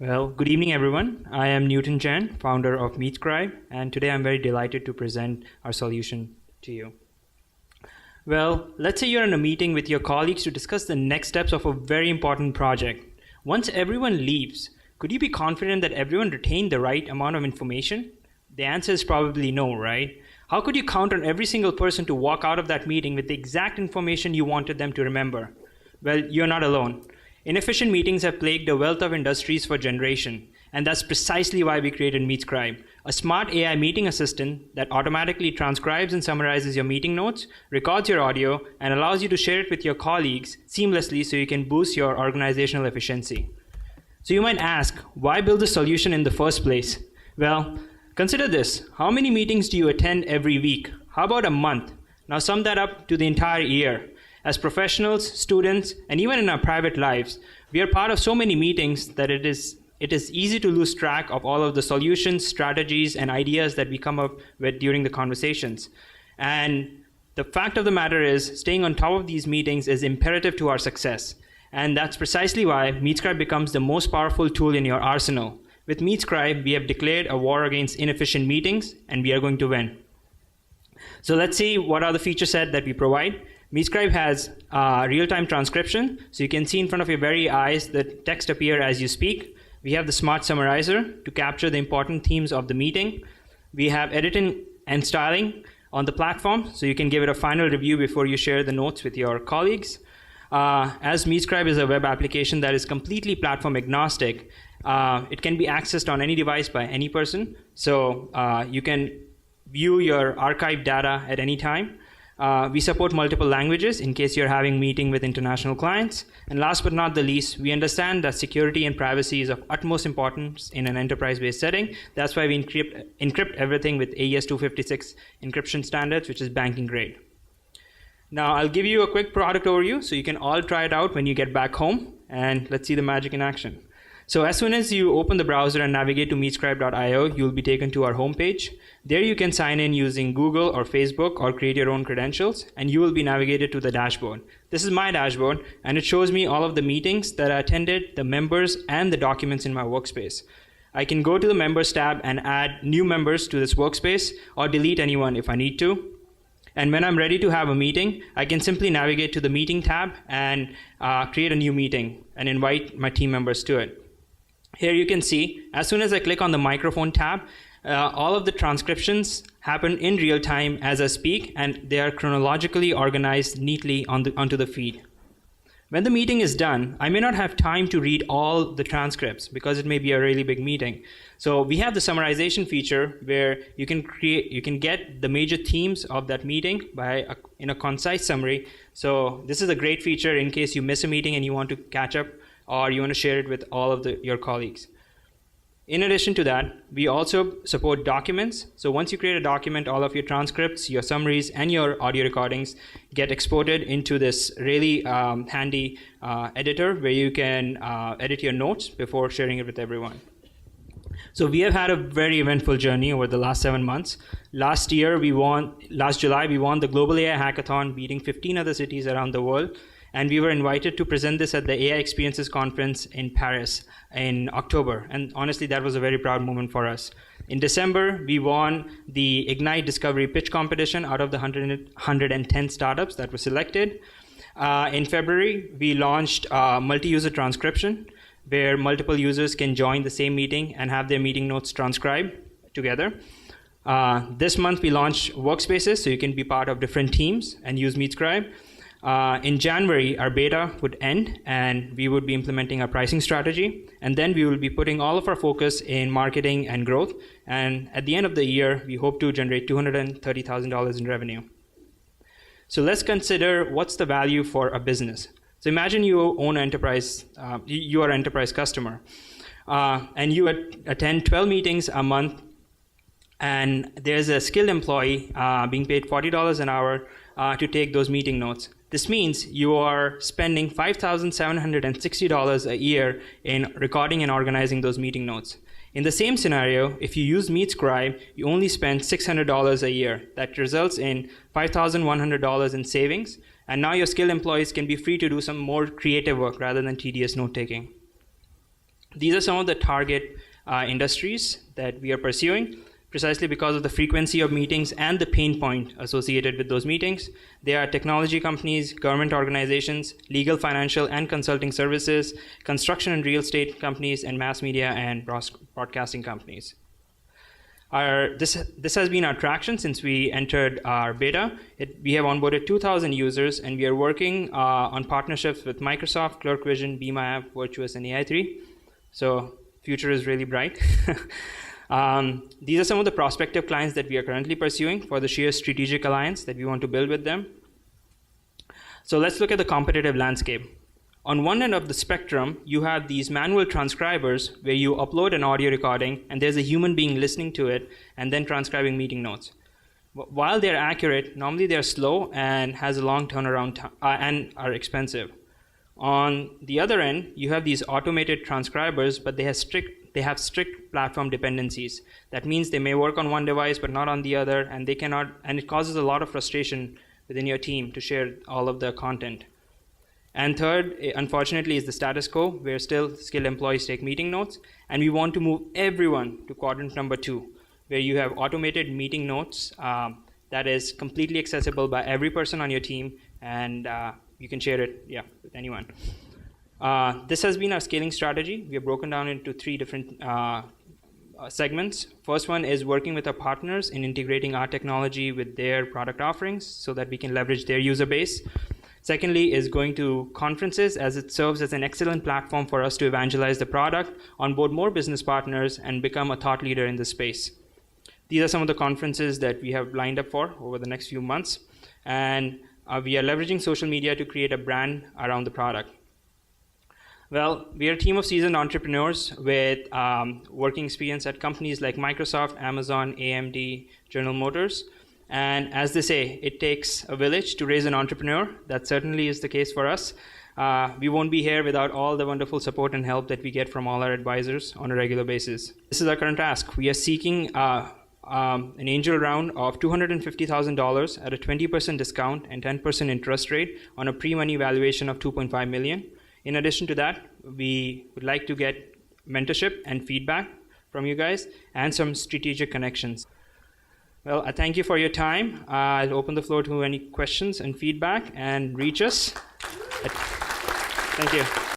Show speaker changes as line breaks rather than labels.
Well, good evening, everyone. I am Newton Chen, founder of MeetScribe, and today I'm very delighted to present our solution to you. Well, let's say you're in a meeting with your colleagues to discuss the next steps of a very important project. Once everyone leaves, could you be confident that everyone retained the right amount of information? The answer is probably no, right? How could you count on every single person to walk out of that meeting with the exact information you wanted them to remember? Well, you're not alone. Inefficient meetings have plagued the wealth of industries for generations, and that's precisely why we created MeetScribe, a smart AI meeting assistant that automatically transcribes and summarizes your meeting notes, records your audio, and allows you to share it with your colleagues seamlessly so you can boost your organizational efficiency. So you might ask, why build a solution in the first place? Well, consider this. How many meetings do you attend every week? How about a month? Now sum that up to the entire year. As professionals, students, and even in our private lives, we are part of so many meetings that it is easy to lose track of all of the solutions, strategies, and ideas that we come up with during the conversations. And the fact of the matter is, staying on top of these meetings is imperative to our success. And that's precisely why MeetScribe becomes the most powerful tool in your arsenal. With MeetScribe, we have declared a war against inefficient meetings, and we are going to win. So let's see what are the feature set that we provide. MeetScribe has real-time transcription, so you can see in front of your very eyes the text appear as you speak. We have the smart summarizer to capture the important themes of the meeting. We have editing and styling on the platform, so you can give it a final review before you share the notes with your colleagues. As MeetScribe is a web application that is completely platform agnostic, it can be accessed on any device by any person, so you can view your archived data at any time. We support multiple languages in case you're having a meeting with international clients. And last but not the least, we understand that security and privacy is of utmost importance in an enterprise-based setting. That's why we encrypt everything with AES 256 encryption standards, which is banking grade. Now, I'll give you a quick product overview so you can all try it out when you get back home. And let's see the magic in action. So as soon as you open the browser and navigate to meetscribe.io, you'll be taken to our homepage. There you can sign in using Google or Facebook or create your own credentials, and you will be navigated to the dashboard. This is my dashboard, and it shows me all of the meetings that I attended, the members, and the documents in my workspace. I can go to the Members tab and add new members to this workspace or delete anyone if I need to. And when I'm ready to have a meeting, I can simply navigate to the Meeting tab and create a new meeting and invite my team members to it. Here you can see, as soon as I click on the microphone tab, all of the transcriptions happen in real time as I speak, and they are chronologically organized neatly onto the feed. When the meeting is done, I may not have time to read all the transcripts because it may be a really big meeting. So we have the summarization feature where you can get the major themes of that meeting in a concise summary. So this is a great feature in case you miss a meeting and you want to catch up, or you want to share it with all of your colleagues. In addition to that, we also support documents. So once you create a document, all of your transcripts, your summaries, and your audio recordings get exported into this really handy editor where you can edit your notes before sharing it with everyone. So we have had a very eventful journey over the last 7 months. Last July, we won the Global AI Hackathon, beating 15 other cities around the world. And we were invited to present this at the AI Experiences Conference in Paris in October. And honestly, that was a very proud moment for us. In December, we won the Ignite Discovery Pitch Competition out of the 110 startups that were selected. In February, we launched multi-user transcription, where multiple users can join the same meeting and have their meeting notes transcribed together. This month, we launched workspaces, so you can be part of different teams and use MeetScribe. In January, our beta would end, and we would be implementing our pricing strategy. And then we will be putting all of our focus in marketing and growth. And at the end of the year, we hope to generate $230,000 in revenue. So let's consider what's the value for a business. So imagine you own an enterprise, you are an enterprise customer, and you attend 12 meetings a month, and there's a skilled employee being paid $40 an hour to take those meeting notes. This means you are spending $5,760 a year in recording and organizing those meeting notes. In the same scenario, if you use MeetScribe, you only spend $600 a year. That results in $5,100 in savings. And now your skilled employees can be free to do some more creative work rather than tedious note-taking. These are some of the target industries that we are pursuing, precisely because of the frequency of meetings and the pain point associated with those meetings. They are technology companies, government organizations, legal, financial, and consulting services, construction and real estate companies, and mass media and broadcasting companies. This has been our traction since we entered our beta. We have onboarded 2,000 users, and we are working on partnerships with Microsoft, ClerkVision, Be My App, Virtuous, and AI3. So future is really bright. These are some of the prospective clients that we are currently pursuing for the sheer strategic alliance that we want to build with them. So let's look at the competitive landscape. On one end of the spectrum, you have these manual transcribers where you upload an audio recording and there's a human being listening to it and then transcribing meeting notes. While they're accurate, normally they're slow and has a long turnaround time and are expensive. On the other end, you have these automated transcribers, but they have strict platform dependencies. That means they may work on one device but not on the other, and it causes a lot of frustration within your team to share all of the content. And third, unfortunately, is the status quo, where still skilled employees take meeting notes, and we want to move everyone to quadrant number 2, where you have automated meeting notes that is completely accessible by every person on your team, and you can share it, with anyone. This has been our scaling strategy. We have broken down into 3 different segments. First one is working with our partners in integrating our technology with their product offerings so that we can leverage their user base. Secondly is going to conferences, as it serves as an excellent platform for us to evangelize the product, onboard more business partners, and become a thought leader in the space. These are some of the conferences that we have lined up for over the next few months. And we are leveraging social media to create a brand around the product. Well, we are a team of seasoned entrepreneurs with working experience at companies like Microsoft, Amazon, AMD, General Motors. And as they say, it takes a village to raise an entrepreneur. That certainly is the case for us. We won't be here without all the wonderful support and help that we get from all our advisors on a regular basis. This is our current ask. We are seeking an angel round of $250,000 at a 20% discount and 10% interest rate on a pre-money valuation of $2.5 million. In addition to that, we would like to get mentorship and feedback from you guys and some strategic connections. Well, I thank you for your time. I'll open the floor to any questions and feedback, and reach us. Thank you.